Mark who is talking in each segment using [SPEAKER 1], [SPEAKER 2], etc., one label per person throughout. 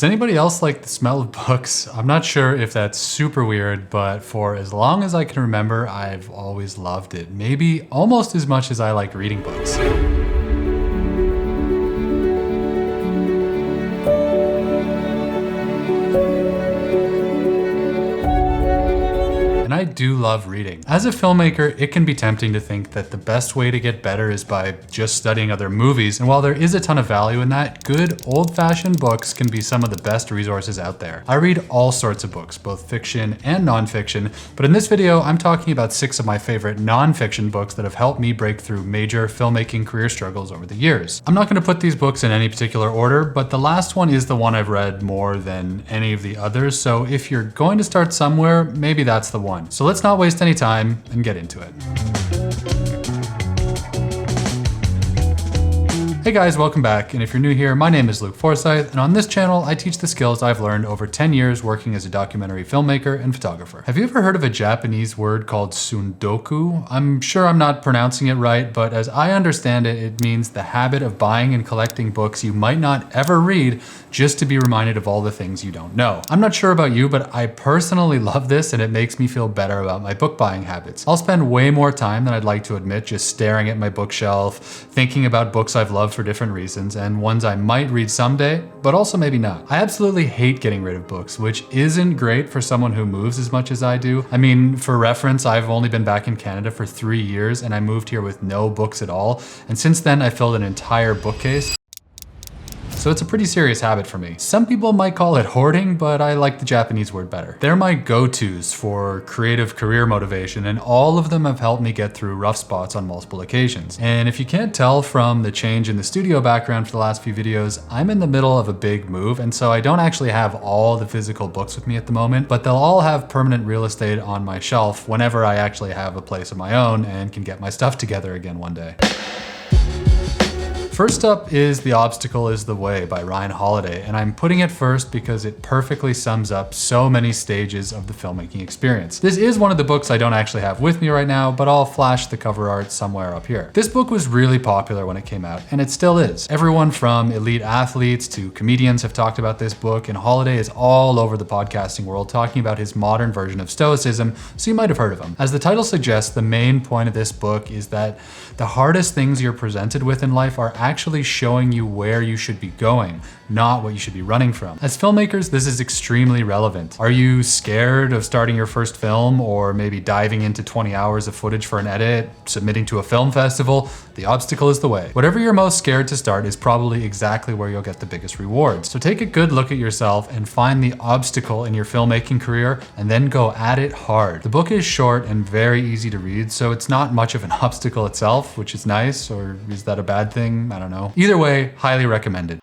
[SPEAKER 1] Does anybody else like the smell of books? I'm not sure if that's super weird, but for as long as I can remember, I've always loved it. Maybe almost as much as I like reading books. I do love reading. As a filmmaker, it can be tempting to think that the best way to get better is by just studying other movies. And while there is a ton of value in that, good old-fashioned books can be some of the best resources out there. I read all sorts of books, both fiction and nonfiction, but in this video, I'm talking about 6 of my favorite nonfiction books that have helped me break through major filmmaking career struggles over the years. I'm not going to put these books in any particular order, but the last one is the one I've read more than any of the others, so if you're going to start somewhere, maybe that's the one. So let's not waste any time and get into it. Hey guys, welcome back, and if you're new here, my name is Luke Forsyth, and on this channel, I teach the skills I've learned over 10 years working as a documentary filmmaker and photographer. Have you ever heard of a Japanese word called tsundoku? I'm sure I'm not pronouncing it right, but as I understand it, it means the habit of buying and collecting books you might not ever read just to be reminded of all the things you don't know. I'm not sure about you, but I personally love this, and it makes me feel better about my book buying habits. I'll spend way more time than I'd like to admit just staring at my bookshelf, thinking about books I've loved for different reasons and ones I might read someday, but also maybe not. I absolutely hate getting rid of books, which isn't great for someone who moves as much as I do. I mean, for reference, I've only been back in Canada for 3 years and I moved here with no books at all. And since then, I filled an entire bookcase. So it's a pretty serious habit for me. Some people might call it hoarding, but I like the Japanese word better. They're my go-tos for creative career motivation, and all of them have helped me get through rough spots on multiple occasions. And if you can't tell from the change in the studio background for the last few videos, I'm in the middle of a big move, and so I don't actually have all the physical books with me at the moment, but they'll all have permanent real estate on my shelf whenever I actually have a place of my own and can get my stuff together again one day. First up is The Obstacle is the Way by Ryan Holiday, and I'm putting it first because it perfectly sums up so many stages of the filmmaking experience. This is one of the books I don't actually have with me right now, but I'll flash the cover art somewhere up here. This book was really popular when it came out, and it still is. Everyone from elite athletes to comedians have talked about this book, and Holiday is all over the podcasting world talking about his modern version of Stoicism, so you might have heard of him. As the title suggests, the main point of this book is that the hardest things you're presented with in life are actually showing you where you should be going, not what you should be running from. As filmmakers, this is extremely relevant. Are you scared of starting your first film, or maybe diving into 20 hours of footage for an edit, submitting to a film festival? The obstacle is the way. Whatever you're most scared to start is probably exactly where you'll get the biggest rewards. So take a good look at yourself and find the obstacle in your filmmaking career, and then go at it hard. The book is short and very easy to read, so it's not much of an obstacle itself, which is nice, or is that a bad thing? I don't know. Either way, highly recommended.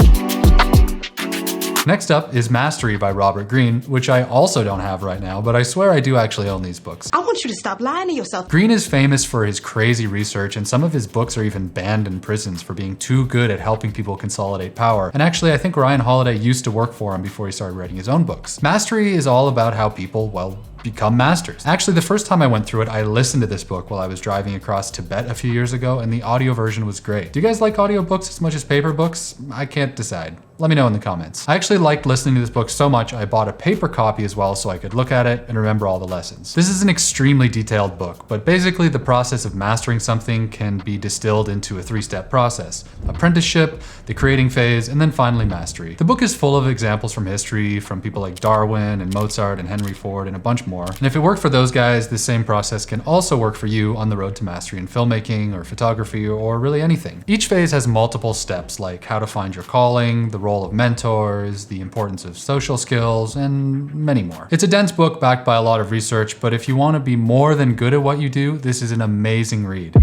[SPEAKER 1] Next up is Mastery by Robert Greene, which I also don't have right now, but I swear I do actually own these books.
[SPEAKER 2] I want you to stop lying to yourself.
[SPEAKER 1] Greene is famous for his crazy research, and some of his books are even banned in prisons for being too good at helping people consolidate power. And actually, I think Ryan Holiday used to work for him before he started writing his own books. Mastery is all about how people, well, become masters. Actually, the first time I went through it, I listened to this book while I was driving across Tibet a few years ago, and the audio version was great. Do you guys like audiobooks as much as paper books? I can't decide. Let me know in the comments. I actually liked listening to this book so much, I bought a paper copy as well so I could look at it and remember all the lessons. This is an extremely detailed book, but basically the process of mastering something can be distilled into a 3-step process: apprenticeship, the creating phase, and then finally mastery. The book is full of examples from history, from people like Darwin and Mozart and Henry Ford and a bunch more. And if it worked for those guys, the same process can also work for you on the road to mastery in filmmaking or photography or really anything. Each phase has multiple steps, like how to find your calling, the role of mentors, the importance of social skills, and many more. It's a dense book backed by a lot of research, but if you want to be more than good at what you do, this is an amazing read.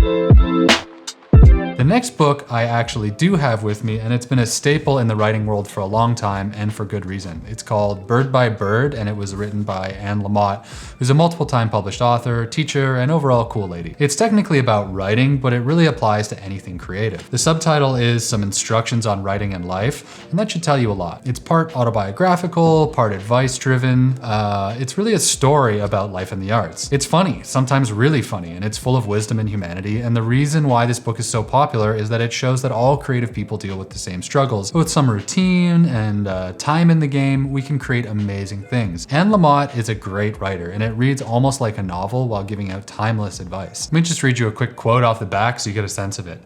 [SPEAKER 1] The next book I actually do have with me, and it's been a staple in the writing world for a long time, and for good reason. It's called Bird by Bird, and it was written by Lamott, who's a multiple-time published author, teacher, and overall cool lady. It's technically about writing, but it really applies to anything creative. The subtitle is Some Instructions on Writing and Life, and that should tell you a lot. It's part autobiographical, part advice-driven. It's really a story about life in the arts. It's funny, sometimes really funny, and it's full of wisdom and humanity, and the reason why this book is so popular popular is that it shows that all creative people deal with the same struggles. But with some routine and time in the game, we can create amazing things. And Lamott is a great writer, and it reads almost like a novel while giving out timeless advice. Let me just read you a quick quote off the back so you get a sense of it.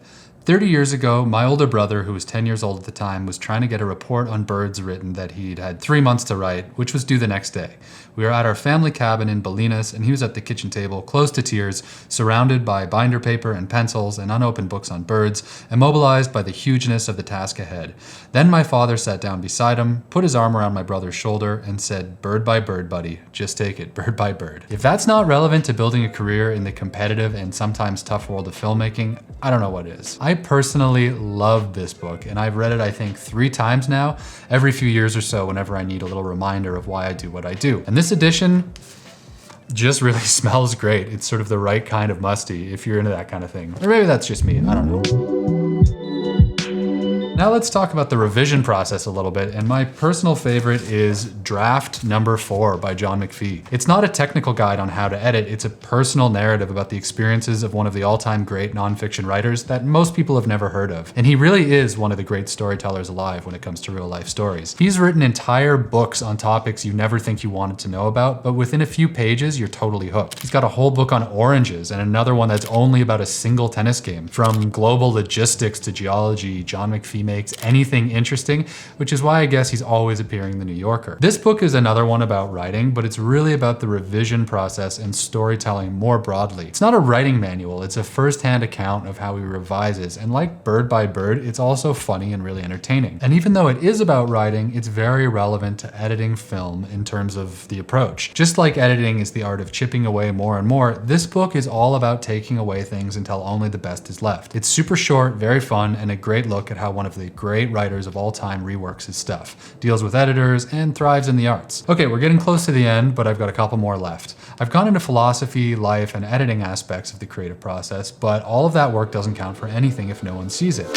[SPEAKER 1] 30 years ago, my older brother, who was 10 years old at the time, was trying to get a report on birds written that he'd had 3 months to write, which was due the next day. We were at our family cabin in Bolinas, and he was at the kitchen table, close to tears, surrounded by binder paper and pencils and unopened books on birds, immobilized by the hugeness of the task ahead. Then my father sat down beside him, put his arm around my brother's shoulder, and said, "Bird by bird, buddy. Just take it, bird by bird." If that's not relevant to building a career in the competitive and sometimes tough world of filmmaking, I don't know what is. I personally love this book, and I've read it I think 3 times now, every few years or so whenever I need a little reminder of why I do what I do. And this edition just really smells great. It's sort of the right kind of musty if you're into that kind of thing. Or maybe that's just me, I don't know. Now let's talk about the revision process a little bit, and my personal favorite is Draft Number 4 by John McPhee. It's not a technical guide on how to edit, it's a personal narrative about the experiences of one of the all-time great nonfiction writers that most people have never heard of. And he really is one of the great storytellers alive when it comes to real life stories. He's written entire books on topics you never think you wanted to know about, but within a few pages, you're totally hooked. He's got a whole book on oranges and another one that's only about a single tennis game. From global logistics to geology, John McPhee makes anything interesting, which is why I guess he's always appearing in the New Yorker. This book is another one about writing, but it's really about the revision process and storytelling more broadly. It's not a writing manual, it's a first-hand account of how he revises, and like Bird by Bird, it's also funny and really entertaining. And even though it is about writing, it's very relevant to editing film in terms of the approach. Just like editing is the art of chipping away more and more, this book is all about taking away things until only the best is left. It's super short, very fun, and a great look at how one of the great writers of all time reworks his stuff, deals with editors, and thrives in the arts. Okay, we're getting close to the end, but I've got a couple more left. I've gone into philosophy, life, and editing aspects of the creative process, but all of that work doesn't count for anything if no one sees it.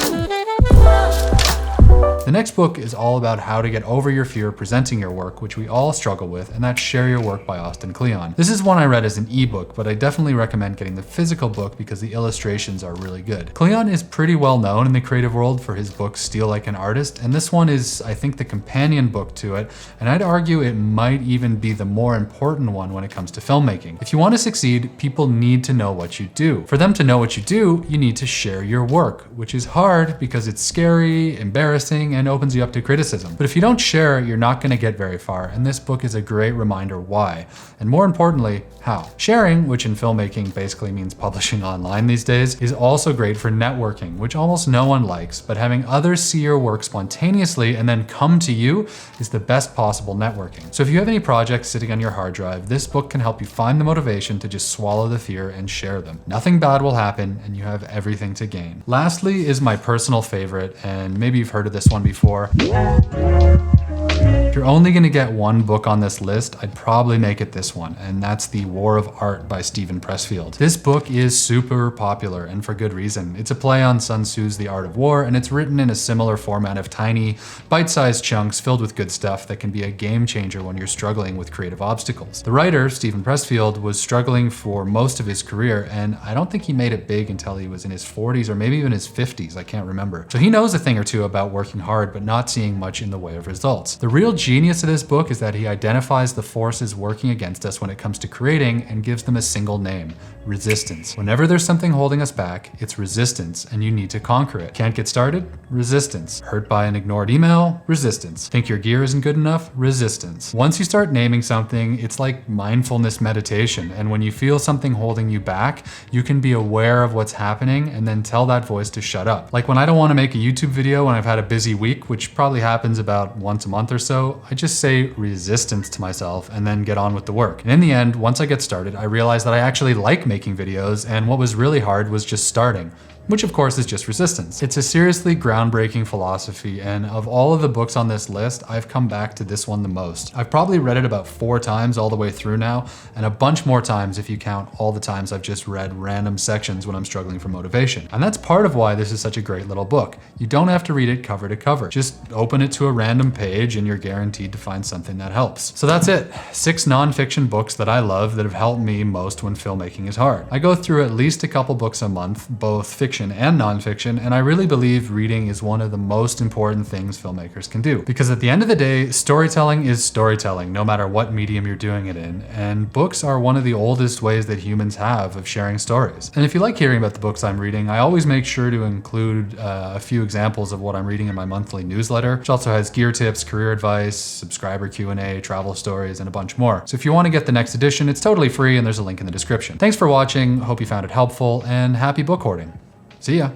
[SPEAKER 1] The next book is all about how to get over your fear of presenting your work, which we all struggle with, and that's Share Your Work by Kleon. This is one I read as an ebook, but I definitely recommend getting the physical book because the illustrations are really good. Kleon is pretty well known in the creative world for his book Steal Like an Artist, and this one is, I think, the companion book to it, and I'd argue it might even be the more important one when it comes to filmmaking. If you want to succeed, people need to know what you do. For them to know what you do, you need to share your work, which is hard because it's scary, embarrassing, and opens you up to criticism. But if you don't share, you're not going to get very far, and this book is a great reminder why, and more importantly, how. Sharing, which in filmmaking basically means publishing online these days, is also great for networking, which almost no one likes, but having others see your work spontaneously and then come to you is the best possible networking. So if you have any projects sitting on your hard drive, this book can help you find the motivation to just swallow the fear and share them. Nothing bad will happen, and you have everything to gain. Lastly is my personal favorite, and maybe you've heard of this one before. If you're only going to get one book on this list, I'd probably make it this one, and that's The War of Art by Pressfield. This book is super popular, and for good reason. It's a play on Sun Tzu's The Art of War, and it's written in a similar format of tiny, bite-sized chunks filled with good stuff that can be a game changer when you're struggling with creative obstacles. The writer, Pressfield, was struggling for most of his career, and I don't think he made it big until he was in his 40s or maybe even his 50s, I can't remember. So he knows a thing or two about working hard, but not seeing much in the way of results. The real genius of this book is that he identifies the forces working against us when it comes to creating and gives them a single name: resistance. Whenever there's something holding us back, it's resistance, and you need to conquer it. Can't get started? Resistance. Hurt by an ignored email? Resistance. Think your gear isn't good enough? Resistance. Once you start naming something, it's like mindfulness meditation, and when you feel something holding you back, you can be aware of what's happening and then tell that voice to shut up. Like when I don't want to make a YouTube video when I've had a busy week, which probably happens about once a month or so, I just say resistance to myself and then get on with the work. And in the end, once I get started, I realize that I actually like making videos, and what was really hard was just starting, which of course is just resistance. It's a seriously groundbreaking philosophy, and of all of the books on this list, I've come back to this one the most. I've probably read it about 4 times all the way through now, and a bunch more times if you count all the times I've just read random sections when I'm struggling for motivation. And that's part of why this is such a great little book. You don't have to read it cover to cover. Just open it to a random page and you're guaranteed to find something that helps. So that's it. 6 nonfiction books that I love that have helped me most when filmmaking is hard. I go through at least a couple books a month, both fiction fiction and nonfiction, and I really believe reading is one of the most important things filmmakers can do. Because at the end of the day, storytelling is storytelling, no matter what medium you're doing it in, and books are one of the oldest ways that humans have of sharing stories. And if you like hearing about the books I'm reading, I always make sure to include a few examples of what I'm reading in my monthly newsletter, which also has gear tips, career advice, subscriber Q&A, travel stories, and a bunch more. So if you want to get the next edition, it's totally free and there's a link in the description. Thanks for watching, hope you found it helpful, and happy book hoarding. See ya.